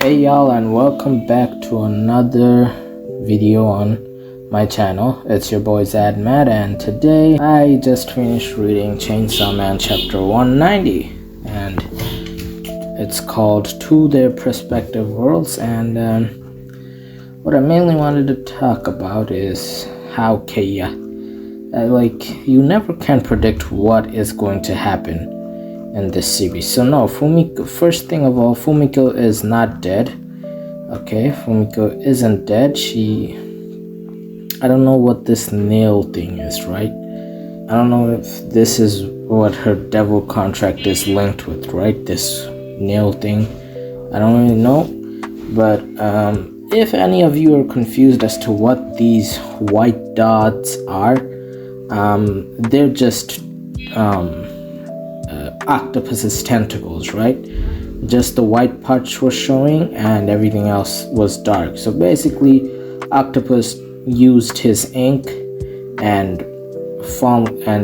Hey y'all, and welcome back to another video on my channel. It's your boy Zadmad, and today I just finished reading Chainsaw Man chapter 190, and it's called To Their Prospective Worlds. And what I mainly wanted to talk about is how Keiya, you never can predict what is going to happen in this series. So no, Fumiko, first thing of all, Fumiko is not dead. Okay, Fumiko isn't dead. I don't know what this nail thing is, right? I don't know if this is what her devil contract is linked with, right? This nail thing. I don't really know. But if any of you are confused as to what these white dots are, they're just octopus's tentacles, right? Just the white parts were showing and everything else was dark. So basically Octopus used his ink, and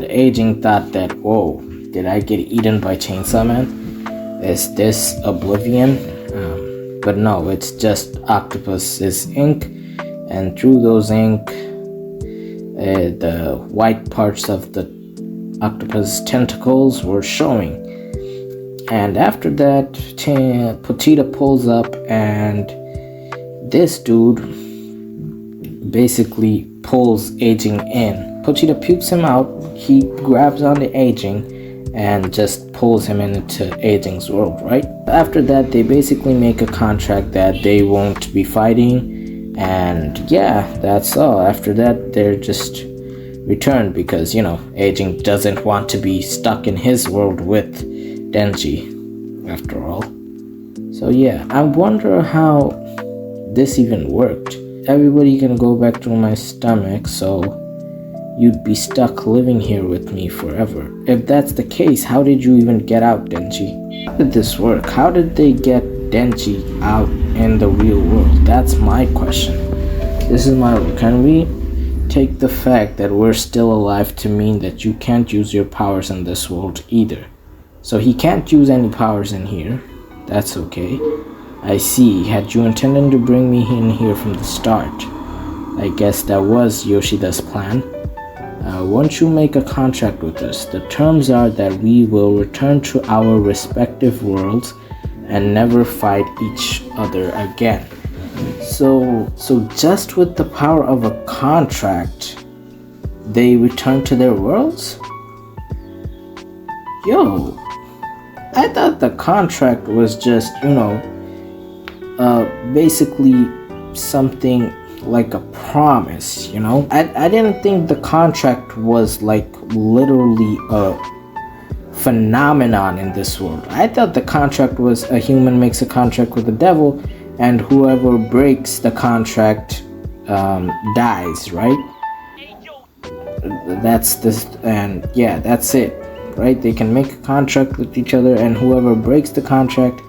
Aging thought that, whoa, did I get eaten by Chainsaw Man? Is this Oblivion? But no, it's just Octopus's ink, and through those ink the white parts of the octopus tentacles were showing. And after that, Pochita pulls up, and this dude basically pulls Aging in. Pochita pukes him out. He grabs on the Aging and just pulls him into Aging's world, right? After that, they basically make a contract that they won't be fighting, and yeah, that's all. After that, they're just returned because, you know, Aging doesn't want to be stuck in his world with Denji after all. So yeah, I wonder how this even worked. Everybody can go back to my stomach, so you'd be stuck living here with me forever. If that's the case, how did you even get out, Denji? How did this work? How did they get Denji out in the real world? That's my question. This is my rule. Can we take the fact that we're still alive to mean that you can't use your powers in this world either? So he can't use any powers in here. That's okay. I see. Had you intended to bring me in here from the start? I guess that was Yoshida's plan. Once you make a contract with us, the terms are that we will return to our respective worlds and never fight each other again. So just with the power of a contract, they return to their worlds? Yo, I thought the contract was just, basically something like a promise, I didn't think the contract was like literally a phenomenon in this world. I thought the contract was a human makes a contract with the devil, and whoever breaks the contract dies, right? That's this, and yeah, that's it, right? They can make a contract with each other, and whoever breaks the contract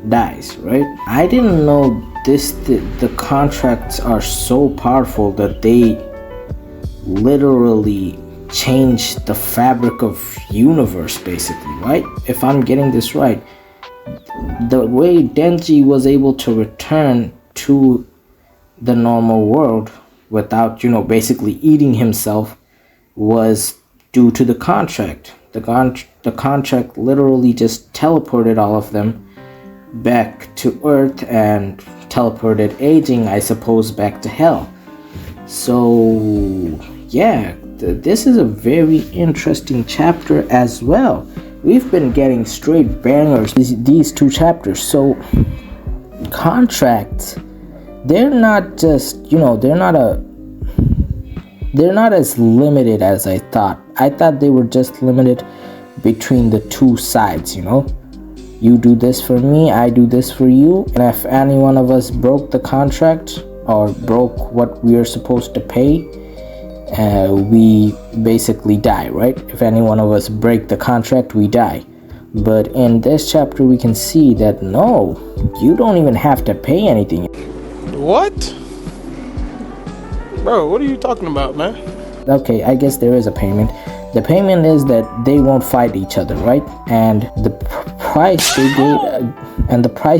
dies, right? I didn't know the contracts are so powerful that they literally change the fabric of universe, basically, right? If I'm getting this right, the way Denji was able to return to the normal world without, basically eating himself was due to the contract. The contract literally just teleported all of them back to Earth and teleported Aging, I suppose, back to Hell. So yeah, this is a very interesting chapter as well. We've been getting straight bangers these two chapters. So contracts, they're not just, they're not as limited as I thought. I thought they were just limited between the two sides, You do this for me, I do this for you, and if any one of us broke the contract or broke what we are supposed to pay, we basically die, right? If any one of us break the contract, we die. But in this chapter, we can see that no, you don't even have to pay anything. What? Bro, what are you talking about, man? Okay, I guess there is a payment. The payment is that they won't fight each other, right? And the price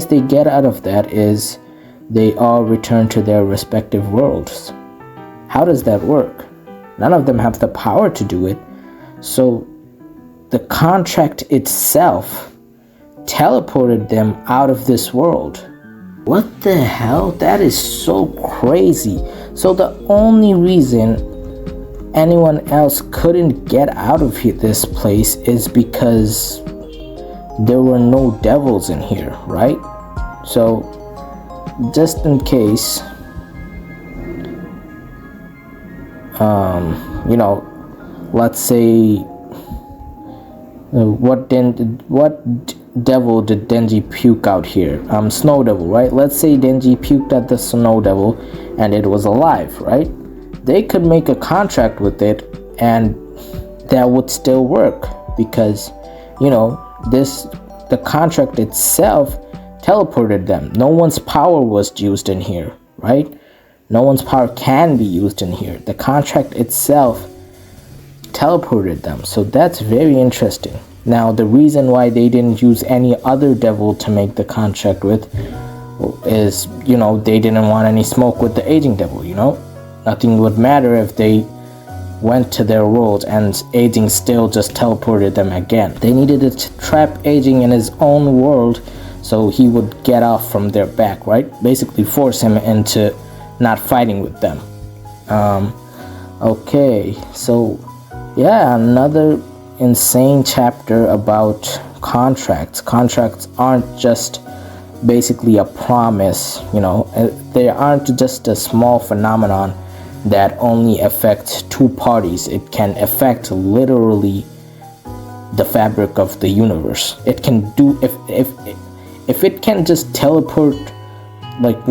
they get out of that is they all return to their respective worlds. How does that work? None of them have the power to do it. So the contract itself teleported them out of this world. What the hell? That is so crazy. So the only reason anyone else couldn't get out of this place is because there were no devils in here, right? So just in case, let's say, what devil did Denji puke out here? Snow Devil, right? Let's say Denji puked at the Snow Devil and it was alive, right? They could make a contract with it and that would still work because, the contract itself teleported them. No one's power was used in here, right? No one's power can be used in here. The contract itself teleported them. So that's very interesting. Now, the reason why they didn't use any other devil to make the contract with is, they didn't want any smoke with the aging devil, Nothing would matter if they went to their world and aging still just teleported them again. They needed to trap aging in his own world so he would get off from their back, right? Basically force him into not fighting with them. Okay, so yeah, another insane chapter about contracts. Contracts aren't just basically a promise, they aren't just a small phenomenon that only affects two parties. It can affect literally the fabric of the universe. It can do, if it can just teleport like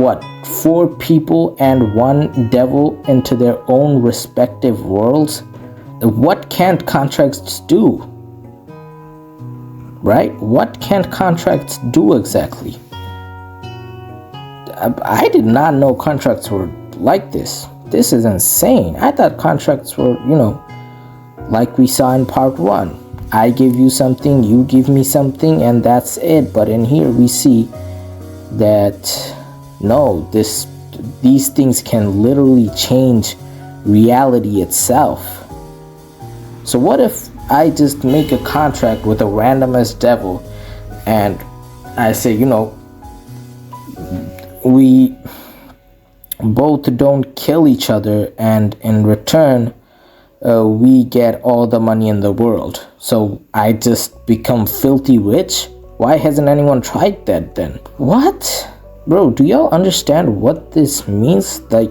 4 people and 1 devil into their own respective worlds, what can't contracts do? Right? What can't contracts do exactly? I did not know contracts were like this. This is insane. I thought contracts were, like we saw in part 1. I give you something, you give me something, and that's it. But in here we see that no, these things can literally change reality itself. So what if I just make a contract with a randomest devil and I say, we both don't kill each other, and in return we get all the money in the world. So I just become filthy rich? Why hasn't anyone tried that then? What? Bro, do y'all understand what this means? Like,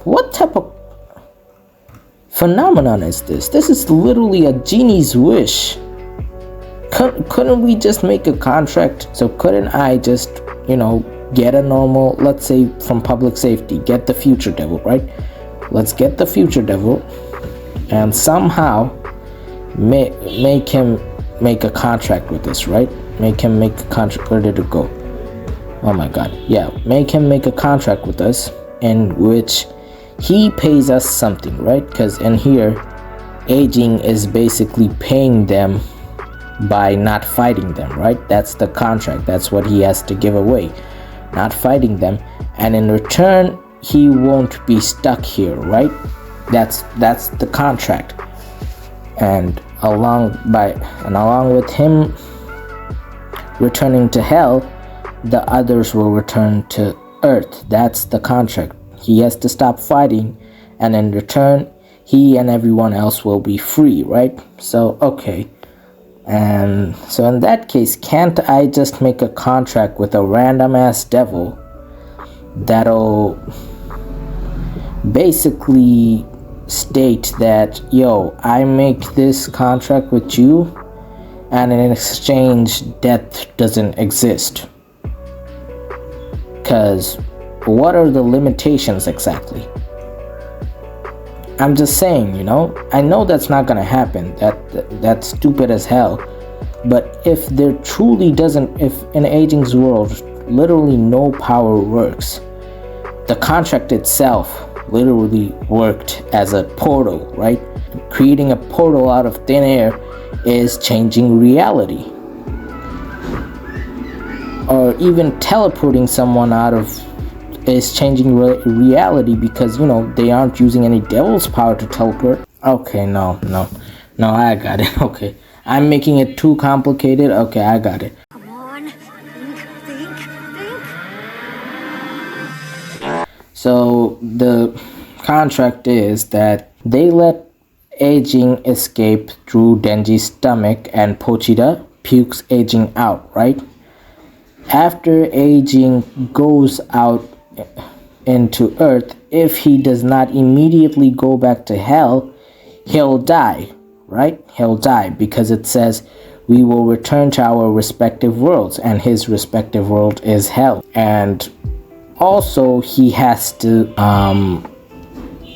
what type of phenomenon is this? This is literally a genie's wish. Couldn't we just make a contract? So couldn't I just, get a normal, let's say from public safety, get the future devil, right? Let's get the future devil and somehow make him make a contract with us, right? Make him make a contract. Where did it go? Oh my god. Yeah, make him make a contract with us in which he pays us something, right? Because in here, aging is basically paying them by not fighting them, right? That's the contract. That's what he has to give away, not fighting them, and in return he won't be stuck here, right? That's the contract. And along with him returning to hell, the others will return to earth. That's the contract. He has to stop fighting, and in return he and everyone else will be free, right? So okay. And so in that case, can't I just make a contract with a random ass devil that'll basically state that, yo, I make this contract with you, and in exchange death doesn't exist? Because what are the limitations exactly? I'm just saying, I know that's not gonna happen. That's stupid as hell. But if there truly doesn't, if in Aging's world literally no power works, the contract itself literally worked as a portal, right? Creating a portal out of thin air is changing reality, or even teleporting someone out of is changing reality, because they aren't using any devil's power to teleport. Okay, no, I got it. Okay, I'm making it too complicated. Okay, I got it. Come on, think. So the contract is that they let aging escape through Denji's stomach, and Pochita pukes aging out, right? After aging goes out into Earth, if he does not immediately go back to hell, he'll die, right? He'll die, because it says we will return to our respective worlds, and his respective world is hell. And also he has to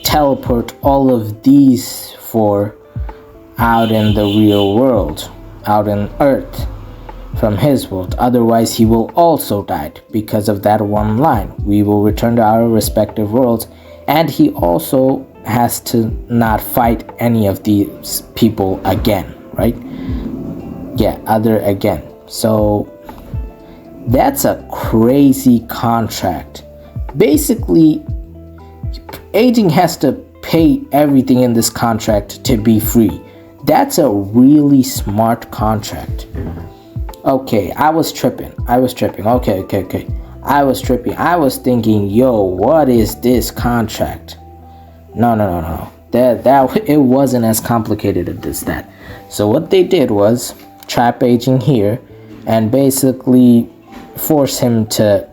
teleport all of these four out in the real world, out in Earth, from his world. Otherwise he will also die, because of that one line, we will return to our respective worlds. And he also has to not fight any of these people again, right? Yeah, other again. So that's a crazy contract. Basically, aging has to pay everything in this contract to be free. That's a really smart contract. Okay, I was tripping. Okay. I was tripping. I was thinking, yo, what is this contract? No. That it wasn't as complicated as that. So what they did was trap aging here and basically force him to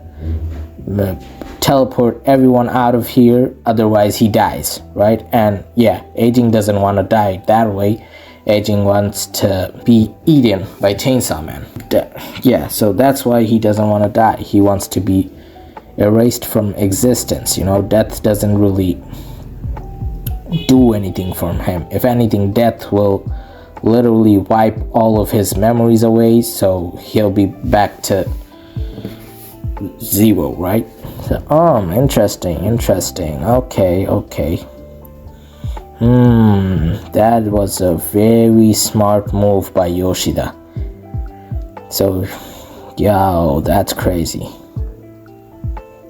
teleport everyone out of here, otherwise he dies, right? And yeah, aging doesn't want to die that way. Aging wants to be eaten by Chainsaw Man. Yeah, so that's why he doesn't want to die. He wants to be erased from existence. Death doesn't really do anything for him. If anything, death will literally wipe all of his memories away, so he'll be back to zero, right? So, interesting. Okay. That was a very smart move by Yoshida. So, yo, that's crazy.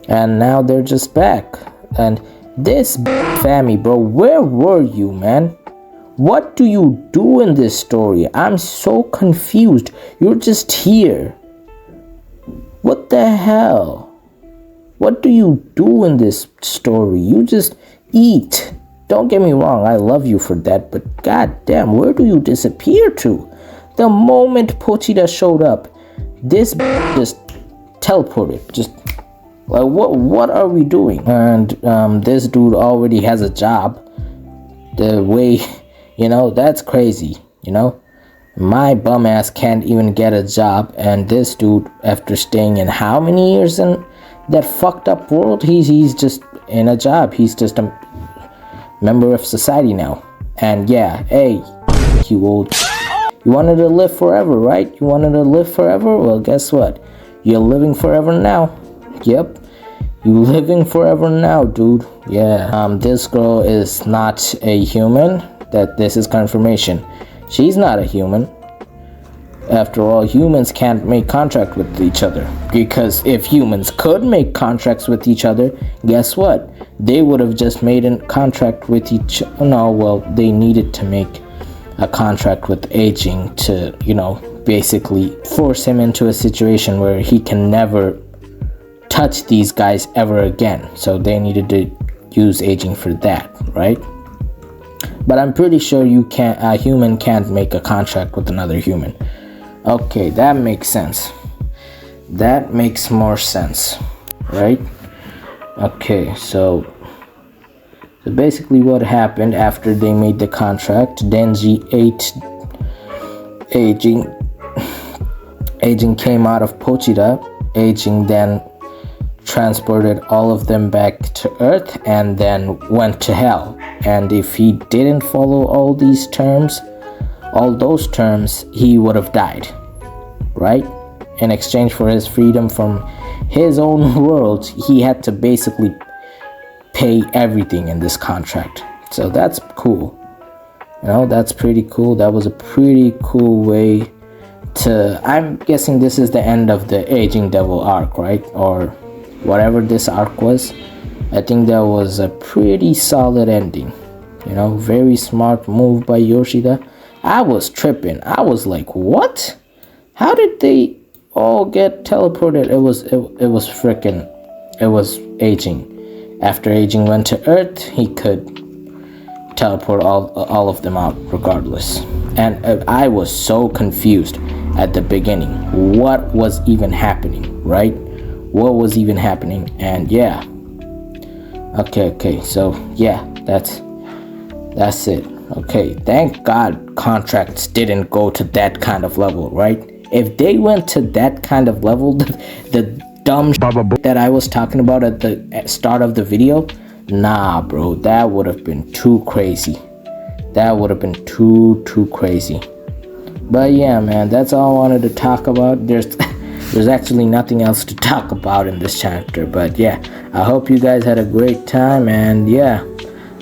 And now they're just back. And this family, bro, where were you, man? What do you do in this story? I'm so confused. You're just here. What the hell? What do you do in this story? You just eat. Don't get me wrong, I love you for that, but goddamn, where do you disappear to? The moment Pochita showed up, this just teleported. Just like, what are we doing? And this dude already has a job. The way, that's crazy. My bum ass can't even get a job, and this dude, after staying in how many years in that fucked up world, he's just in a job. He's just a member of society now. And yeah, hey, you wanted to live forever, right? You wanted to live forever? Well, guess what? You're living forever now. Yep, you living forever now, dude. Yeah, this girl is not a human. This is confirmation. She's not a human. After all, humans can't make contract with each other, because if humans could make contracts with each other, guess what? They would have just made a contract with each. No, well, they needed to make a contract with aging to, basically force him into a situation where he can never touch these guys ever again. So they needed to use aging for that, right? But I'm pretty sure a human can't make a contract with another human. Okay, that makes sense. That makes more sense, right? Okay, so basically what happened after they made the contract, Denji ate aging. Aging came out of Pochita. Aging then transported all of them back to Earth and then went to hell. And if he didn't follow all those terms, he would have died, right? In exchange for his freedom from his own world, he had to basically pay everything in this contract. So that's cool. You know, that's pretty cool. That was a pretty cool way to, I'm guessing this is the end of the Aging Devil arc, right? Or whatever this arc was. I think that was a pretty solid ending. You know, very smart move by Yoshida. I was tripping. I was like, what? How did they all get teleported? It was Aging. After Aging went to Earth, he could teleport all of them out regardless. And I was so confused at the beginning. What was even happening, right? What was even happening? And yeah. Okay, so yeah, that's it. Okay, thank God contracts didn't go to that kind of level, right? If they went to that kind of level, the dumb that I was talking about at the start of the video, nah, bro, that would have been too crazy. That would have been too crazy. But yeah, man, that's all I wanted to talk about. There's actually nothing else to talk about in this chapter. But yeah, I hope you guys had a great time, and yeah,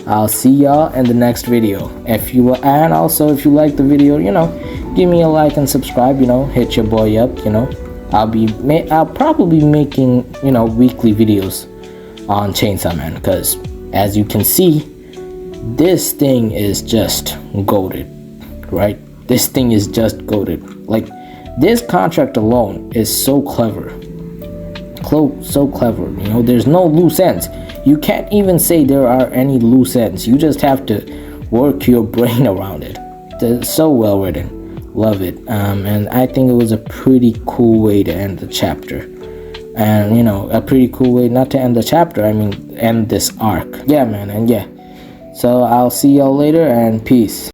I'll see y'all in the next video. If you like the video, you know, give me a like and subscribe. You know, hit your boy up. You know, I'll probably be making, you know, weekly videos on Chainsaw Man, because as you can see, this thing is just goated, right? This thing is just goated. Like, this contract alone is so clever. So clever, you know, there's no loose ends. You can't even say there are any loose ends. You just have to work your brain around it. It's so well written. Love it. And I think it was a pretty cool way to end the chapter. And, you know, a pretty cool way not to end the chapter, I mean, end this arc. Yeah, man, and yeah. So I'll see y'all later, and peace.